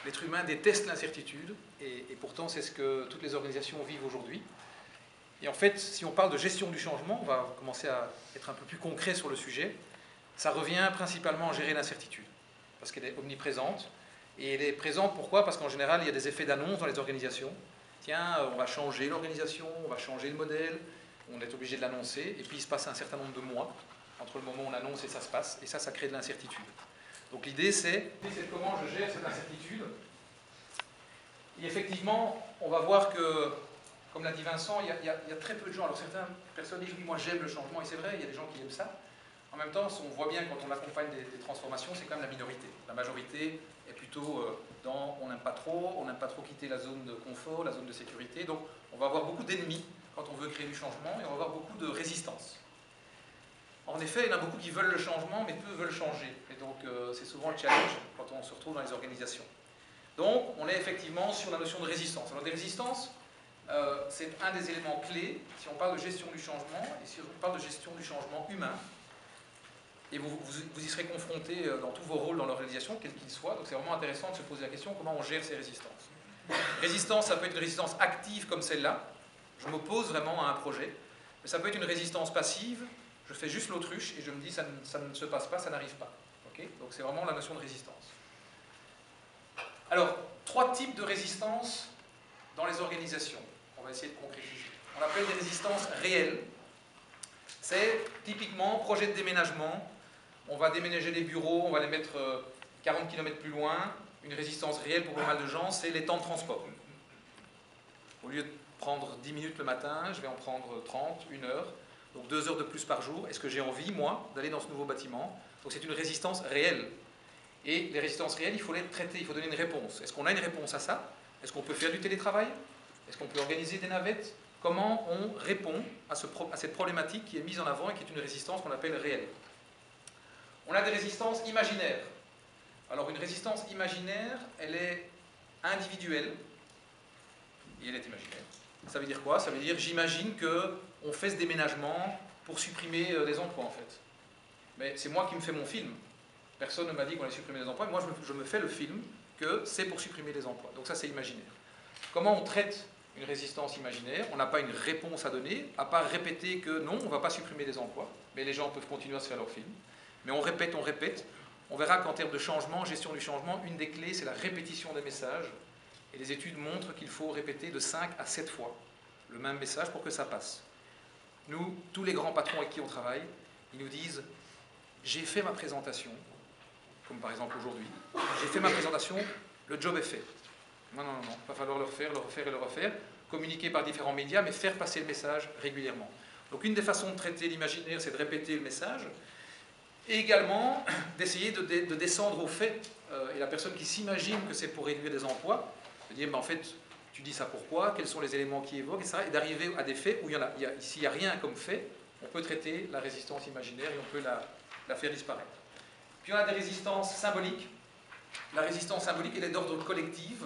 l'être humain déteste l'incertitude, et pourtant c'est ce que toutes les organisations vivent aujourd'hui. Et en fait, si on parle de gestion du changement, on va commencer à être un peu plus concret sur le sujet, ça revient principalement à gérer l'incertitude, parce qu'elle est omniprésente. Et elle est présente pourquoi? Parce qu'en général, il y a des effets d'annonce dans les organisations. Tiens, on va changer l'organisation, on va changer le modèle, on est obligé de l'annoncer, et puis il se passe un certain nombre de mois entre le moment où on annonce et ça se passe, et ça crée de l'incertitude. Donc l'idée c'est comment je gère cette incertitude. Et effectivement, on va voir que, comme l'a dit Vincent, il y a très peu de gens. Alors certaines personnes disent oui, moi j'aime le changement, et c'est vrai, il y a des gens qui aiment ça. En même temps, on voit bien quand on accompagne des transformations, c'est quand même la minorité. La majorité est plutôt dans on n'aime pas trop quitter la zone de confort, la zone de sécurité. Donc on va avoir beaucoup d'ennemis quand on veut créer du changement, et on va avoir beaucoup de résistance. En effet, il y en a beaucoup qui veulent le changement, mais peu veulent changer. Et donc c'est souvent le challenge quand on se retrouve dans les organisations. Donc on est effectivement sur la notion de résistance. Alors des résistances, c'est un des éléments clés si on parle de gestion du changement, et si on parle de gestion du changement humain. Et vous y serez confronté dans tous vos rôles dans l'organisation, quels qu'ils soient. Donc c'est vraiment intéressant de se poser la question comment on gère ces résistances. Résistance, ça peut être une résistance active comme celle-là. Je m'oppose vraiment à un projet. Mais ça peut être une résistance passive. Je fais juste l'autruche et je me dis ça ne se passe pas, ça n'arrive pas. Okay? Donc c'est vraiment la notion de résistance. Alors, 3 types de résistance dans les organisations. On va essayer de concrétiser. On appelle des résistances réelles. C'est typiquement projet de déménagement. On va déménager des bureaux, on va les mettre 40 km plus loin. Une résistance réelle pour pas mal de gens, c'est les temps de transport. Au lieu de prendre 10 minutes le matin, je vais en prendre 30, 1 heure. Donc 2 heures de plus par jour. Est-ce que j'ai envie, moi, d'aller dans ce nouveau bâtiment? Donc c'est une résistance réelle. Et les résistances réelles, il faut les traiter, il faut donner une réponse. Est-ce qu'on a une réponse à ça? Est-ce qu'on peut faire du télétravail? Est-ce qu'on peut organiser des navettes? Comment on répond à cette problématique qui est mise en avant et qui est une résistance qu'on appelle réelle? On a des résistances imaginaires. Alors une résistance imaginaire, elle est individuelle et elle est imaginaire. Ça veut dire quoi? Ça veut dire j'imagine qu'on fait ce déménagement pour supprimer des emplois en fait. Mais c'est moi qui me fais mon film. Personne ne m'a dit qu'on allait supprimer des emplois. Moi je me fais le film que c'est pour supprimer des emplois. Donc ça c'est imaginaire. Comment on traite une résistance imaginaire? On n'a pas une réponse à donner, à part répéter que non, on ne va pas supprimer des emplois, mais les gens peuvent continuer à se faire leur film. Mais on répète, on répète. On verra qu'en termes de changement, gestion du changement, une des clés, c'est la répétition des messages. Et les études montrent qu'il faut répéter de 5 à 7 fois le même message pour que ça passe. Nous, tous les grands patrons avec qui on travaille, ils nous disent « J'ai fait ma présentation », comme par exemple aujourd'hui, « J'ai fait ma présentation, le job est fait ». Non, non, non, non, il va falloir le refaire, le refaire et le refaire, communiquer par différents médias, mais faire passer le message régulièrement. Donc une des façons de traiter l'imaginaire, c'est de répéter le message, et également d'essayer de descendre aux faits. Et la personne qui s'imagine que c'est pour réduire des emplois, de dire, ben en fait, tu dis ça pourquoi, quels sont les éléments qui évoquent, etc. Et d'arriver à des faits où s'il n'y a rien comme fait, on peut traiter la résistance imaginaire et on peut la faire disparaître. Puis on a des résistances symboliques. La résistance symbolique, elle est d'ordre collectif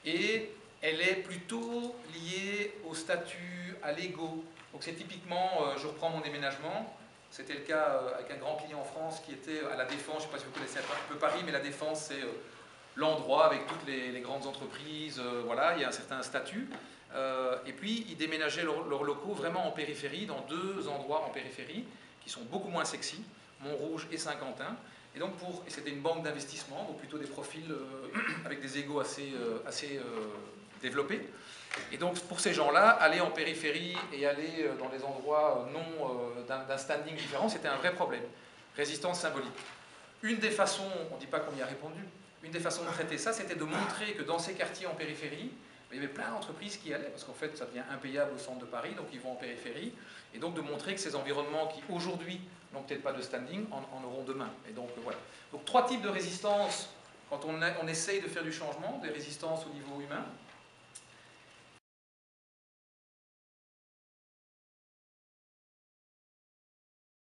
et elle est plutôt liée au statut, à l'ego. Donc c'est typiquement, je reprends mon déménagement, c'était le cas avec un grand client en France qui était à La Défense, je ne sais pas si vous connaissez un peu Paris, mais La Défense c'est l'endroit avec toutes les grandes entreprises, voilà, il y a un certain statut. Et puis ils déménageaient leurs locaux vraiment en périphérie, dans 2 endroits en périphérie, qui sont beaucoup moins sexy, Montrouge et Saint-Quentin. Et donc c'était une banque d'investissement, donc plutôt des profils avec des égos assez développés. Et donc pour ces gens-là, aller en périphérie et aller dans des endroits d'un standing différent, c'était un vrai problème. Résistance symbolique. Une des façons, on ne dit pas qu'on y a répondu, une des façons de traiter ça, c'était de montrer que dans ces quartiers en périphérie, il y avait plein d'entreprises qui allaient, parce qu'en fait ça devient impayable au centre de Paris, donc ils vont en périphérie, et donc de montrer que ces environnements qui aujourd'hui n'ont peut-être pas de standing, en auront demain. Et donc voilà. Donc 3 types de résistance quand on essaye de faire du changement, des résistances au niveau humain,